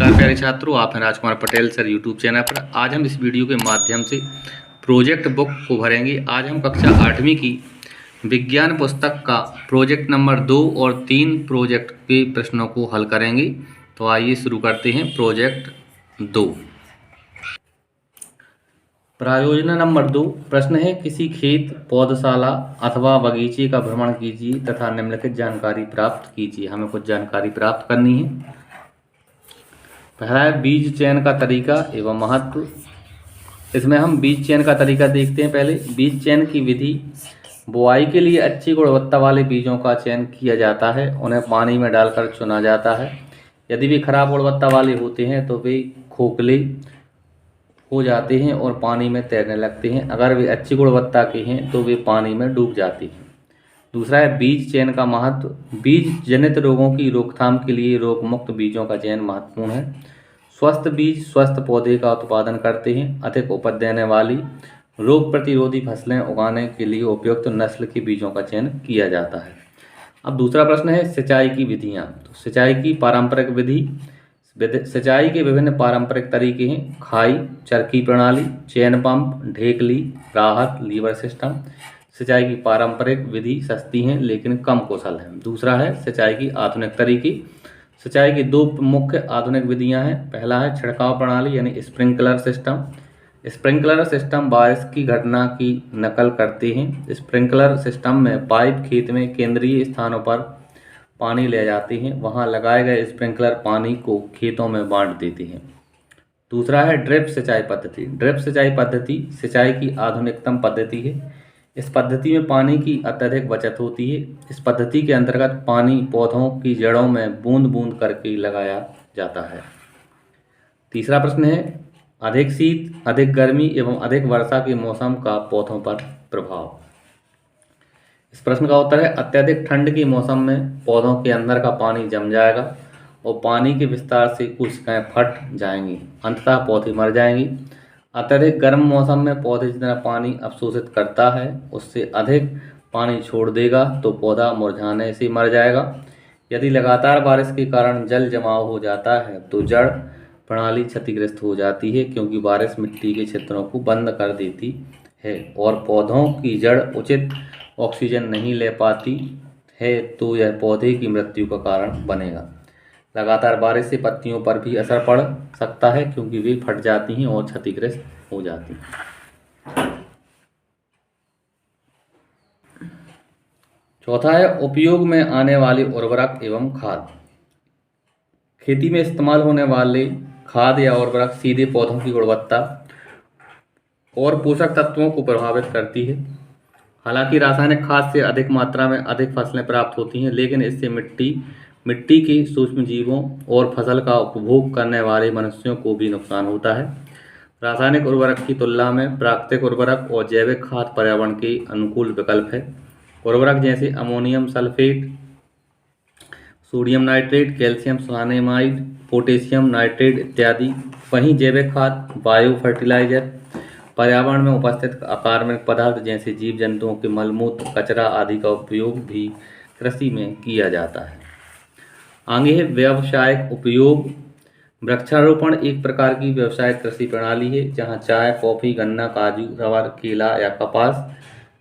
नमस्कार प्यारे छात्रों, आप हैं Rajkumar Patel sir YouTube channel पर। आज हम इस वीडियो के माध्यम से प्रोजेक्ट बुक को भरेंगे। आज हम कक्षा 8वीं की विज्ञान पुस्तक का प्रोजेक्ट नंबर 2 और 3 प्रोजेक्ट के प्रश्नों को हल करेंगे। तो आइए शुरू करते हैं प्रोजेक्ट 2। प्रायोजना नंबर 2 प्रश्न है, किसी खेत, पौधशाला अथवा बगीचे का भ्रमण कीजिए तथा निम्नलिखित जानकारी प्राप्त कीजिए। हमें कुछ जानकारी प्राप्त करनी है। पहला है बीज चयन का तरीका एवं महत्व। इसमें हम बीज चयन का तरीका देखते हैं। पहले बीज चयन की विधि, बुआई के लिए अच्छी गुणवत्ता वाले बीजों का चयन किया जाता है। उन्हें पानी में डालकर चुना जाता है। यदि वे खराब गुणवत्ता वाले होते हैं तो वे खोखले हो जाते हैं और पानी में तैरने लगते हैं। अगर वे अच्छी गुणवत्ता के हैं तो वे पानी में डूब जाते हैं। दूसरा है बीज चयन का महत्व। बीज जनित रोगों की रोकथाम के लिए रोग मुक्त बीजों का चयन महत्वपूर्ण है। स्वस्थ बीज स्वस्थ पौधे का उत्पादन करते हैं। अधिक उपज देने वाली रोग प्रतिरोधी फसलें उगाने के लिए उपयुक्त नस्ल के बीजों का चयन किया जाता है। अब दूसरा प्रश्न है सिंचाई की विधियाँ। तो सिंचाई की पारंपरिक विधि, सिंचाई के विभिन्न पारंपरिक तरीके हैं। खाई, चरखी प्रणाली, चेन पंप, ढेकली, राहत, लीवर सिस्टम। सिंचाई की पारंपरिक विधि सस्ती हैं लेकिन कम कुशल है। दूसरा है सिंचाई की आधुनिक तरीके। सिंचाई की दो मुख्य आधुनिक विधियां हैं। पहला है छिड़काव प्रणाली यानी स्प्रिंकलर सिस्टम। स्प्रिंकलर सिस्टम बारिश की घटना की नकल करते हैं। स्प्रिंकलर सिस्टम में पाइप खेत में केंद्रीय स्थानों पर पानी ले जाते हैं। वहां लगाए गए स्प्रिंकलर पानी को खेतों में बांट देते हैं। दूसरा है ड्रिप सिंचाई पद्धति। ड्रिप सिंचाई पद्धति सिंचाई की आधुनिकतम पद्धति है। इस पद्धति में पानी की अत्यधिक बचत होती है। इस पद्धति के अंतर्गत पानी पौधों की जड़ों में बूंद बूंद करके लगाया जाता है। तीसरा प्रश्न है अधिक शीत, अधिक गर्मी एवं अधिक वर्षा के मौसम का पौधों पर प्रभाव। इस प्रश्न का उत्तर है अत्यधिक ठंड के मौसम में पौधों के अंदर का पानी जम जाएगा और पानी के विस्तार से कोशिकाएं फट जाएंगी, अंततः पौधे मर जाएंगी। अत्यधिक गर्म मौसम में पौधे जितना पानी अवशोषित करता है उससे अधिक पानी छोड़ देगा तो पौधा मुरझाने से मर जाएगा। यदि लगातार बारिश के कारण जल जमाव हो जाता है तो जड़ प्रणाली क्षतिग्रस्त हो जाती है, क्योंकि बारिश मिट्टी के क्षेत्रों को बंद कर देती है और पौधों की जड़ उचित ऑक्सीजन नहीं ले पाती है तो यह पौधे की मृत्यु का कारण बनेगा। लगातार बारिश से पत्तियों पर भी असर पड़ सकता है, क्योंकि वे फट जाती हैं और क्षतिग्रस्त हो जाती हैं। चौथा है उपयोग में आने वाले उर्वरक एवं खाद। खेती में इस्तेमाल होने वाले खाद या उर्वरक सीधे पौधों की गुणवत्ता और पोषक तत्वों को प्रभावित करती है। हालांकि रासायनिक खाद से अधिक मात्रा में अधिक फसलें प्राप्त होती हैं, लेकिन इससे मिट्टी के सूक्ष्म जीवों और फसल का उपभोग करने वाले मनुष्यों को भी नुकसान होता है। रासायनिक उर्वरक की तुलना में प्राकृतिक उर्वरक और जैविक खाद पर्यावरण के अनुकूल विकल्प है। उर्वरक जैसे ammonium sulphate, sodium nitrate, calcium cyanamide, potassium nitrate इत्यादि। वहीं जैविक खाद, बायो फर्टिलाइजर पर्यावरण में उपस्थित अकार्बनिक पदार्थ जैसे जीव जंतुओं के मलमूत्र, कचरा आदि का उपयोग भी कृषि में किया जाता है। आगे है व्यावसायिक उपयोग। वृक्षारोपण एक प्रकार की व्यावसायिक कृषि प्रणाली है जहां चाय, कॉफी, गन्ना, काजू, रबर, केला या कपास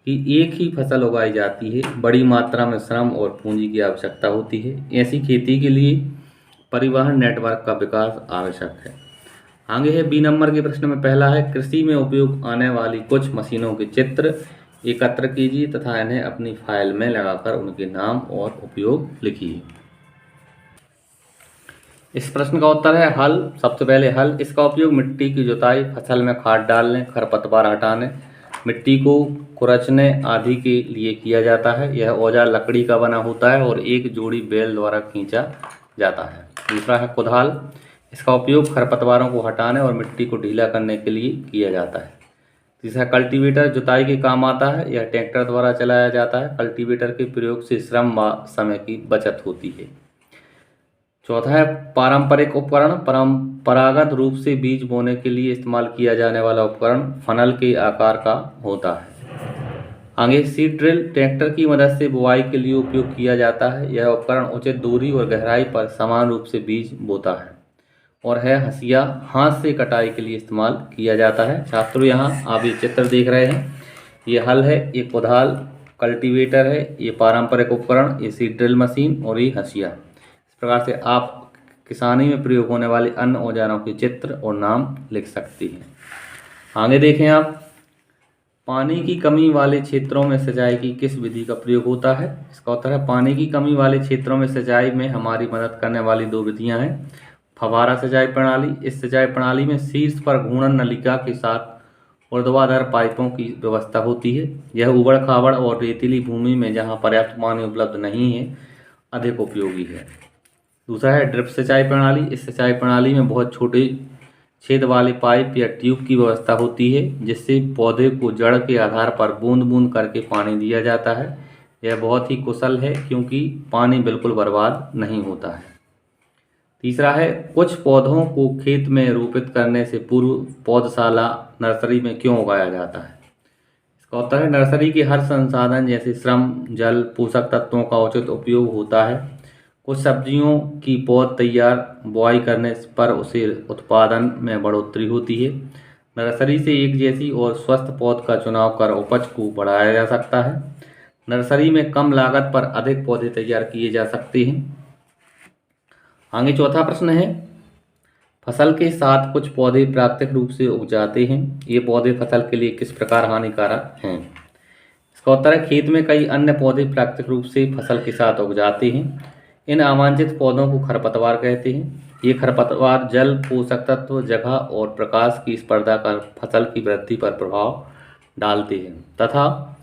की एक ही फसल उगाई जाती है। बड़ी मात्रा में श्रम और पूंजी की आवश्यकता होती है। ऐसी खेती के लिए परिवहन नेटवर्क का विकास आवश्यक है। आगे है बी नंबर के प्रश्न में पहला है कृषि में उपयोग आने वाली कुछ मशीनों के चित्र एकत्र कीजिए तथा इन्हें अपनी फाइल में लगाकर उनके नाम और उपयोग लिखिए। इस प्रश्न का उत्तर है हल। सबसे पहले हल, इसका उपयोग मिट्टी की जुताई, फसल में खाद डालने, खरपतवार हटाने, मिट्टी को खुरचने आदि के लिए किया जाता है। यह औजार लकड़ी का बना होता है और एक जोड़ी बैल द्वारा खींचा जाता है। दूसरा है कुदाल, इसका उपयोग खरपतवारों को हटाने और मिट्टी को ढीला करने के लिए किया जाता है। तीसरा कल्टीवेटर, जुताई के काम आता है। यह ट्रैक्टर द्वारा चलाया जाता है। कल्टीवेटर के प्रयोग से श्रम व समय की बचत होती है। चौथा है पारंपरिक उपकरण। परंपरागत रूप से बीज बोने के लिए इस्तेमाल किया जाने वाला उपकरण फनल के आकार का होता है। आगे सीड ड्रिल, ट्रैक्टर की मदद से बुआई के लिए उपयोग किया जाता है। यह उपकरण उचित दूरी और गहराई पर समान रूप से बीज बोता है और है हंसिया, हाथ से कटाई के लिए इस्तेमाल किया जाता है। छात्रों यहाँ आप ये चित्र देख रहे हैं, ये हल है, ये कुदाल कल्टीवेटर है, ये पारंपरिक उपकरण, ये सीड ड्रिल मशीन और ये हंसिया। इस प्रकार से आप किसानी में प्रयोग होने वाले अन्य औजारों के चित्र और नाम लिख सकते हैं। आगे देखें आप, पानी की कमी वाले क्षेत्रों में सिंचाई की किस विधि का प्रयोग होता है? इसका उत्तर है पानी की कमी वाले क्षेत्रों में सिंचाई में हमारी मदद करने वाली दो विधियां हैं। फव्वारा सिंचाई प्रणाली, इस सिंचाई प्रणाली में शीर्ष पर घूर्णन नलिका के साथ ऊर्ध्वाधर पाइपों की व्यवस्था होती है। यह उबड़ खाबड़ और रेतीली भूमि में जहां पर्याप्त पानी उपलब्ध नहीं है अधिक उपयोगी है। दूसरा है ड्रिप सिंचाई प्रणाली, इस सिंचाई प्रणाली में बहुत छोटे छेद वाले पाइप या ट्यूब की व्यवस्था होती है जिससे पौधे को जड़ के आधार पर बूंद बूंद करके पानी दिया जाता है। यह बहुत ही कुशल है क्योंकि पानी बिल्कुल बर्बाद नहीं होता है। तीसरा है कुछ पौधों को खेत में रोपित करने से पूर्व पौधशाला नर्सरी में क्यों उगाया जाता है? इसका उत्तर है नर्सरी के हर संसाधन जैसे श्रम, जल, पोषक तत्वों का उचित उपयोग होता है। कुछ सब्जियों की पौध तैयार बुआई करने पर उसे उत्पादन में बढ़ोतरी होती है। नर्सरी से एक जैसी और स्वस्थ पौध का चुनाव कर उपज को बढ़ाया जा सकता है। नर्सरी में कम लागत पर अधिक पौधे तैयार किए जा सकते हैं। आगे चौथा प्रश्न है, फसल के साथ कुछ पौधे प्राकृतिक रूप से उग जाते हैं, ये पौधे फसल के लिए किस प्रकार हानिकारक हैं? इसका उत्तर है खेत में कई अन्य पौधे प्राकृतिक रूप से फसल के साथ उग जाते हैं। इन अवांछित पौधों को खरपतवार कहते हैं। ये खरपतवार जल, पोषक तत्व, जगह और प्रकाश की स्पर्धा कर फसल की वृद्धि पर प्रभाव डालते हैं तथा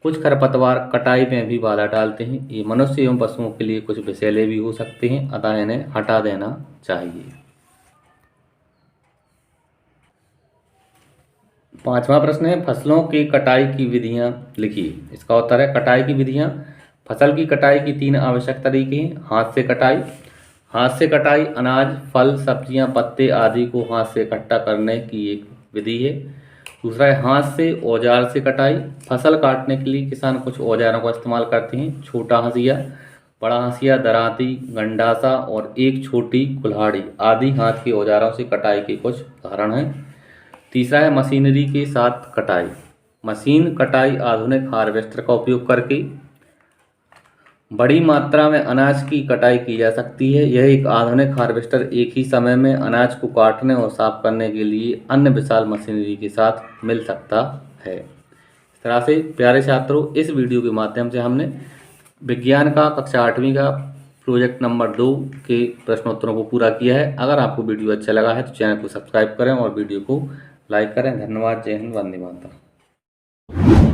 कुछ खरपतवार कटाई में भी बाधा डालते हैं। ये मनुष्य एवं पशुओं के लिए कुछ विषैले भी हो सकते हैं, अतः इन्हें हटा देना चाहिए। पांचवा प्रश्न है फसलों की कटाई की विधियां लिखिए। इसका उत्तर है कटाई की विधियां, फसल की कटाई की 3 आवश्यक तरीके हैं। हाथ से कटाई, हाथ से कटाई अनाज, फल, सब्जियां, पत्ते आदि को हाथ से इकट्ठा करने की एक विधि है। दूसरा है हाथ से औजार से कटाई, फसल काटने के लिए किसान कुछ औजारों का इस्तेमाल करते हैं। छोटा हंसिया, बड़ा हंसिया, दरांती, गंडासा और एक छोटी कुल्हाड़ी आदि हाथ के औजारों से कटाई के कुछ उदाहरण हैं। तीसरा है मशीनरी के साथ कटाई, मशीन कटाई आधुनिक हार्वेस्टर का उपयोग करके बड़ी मात्रा में अनाज की कटाई की जा सकती है। यह एक आधुनिक हार्वेस्टर एक ही समय में अनाज को काटने और साफ करने के लिए अन्य विशाल मशीनरी के साथ मिल सकता है। इस तरह से प्यारे छात्रों, इस वीडियो के माध्यम से हमने विज्ञान का कक्षा 8वीं का प्रोजेक्ट नंबर 2 के प्रश्नोत्तरों को पूरा किया है। अगर आपको वीडियो अच्छा लगा है तो चैनल को सब्सक्राइब करें और वीडियो को लाइक करें। धन्यवाद। जय हिंद, वंदे मातरम।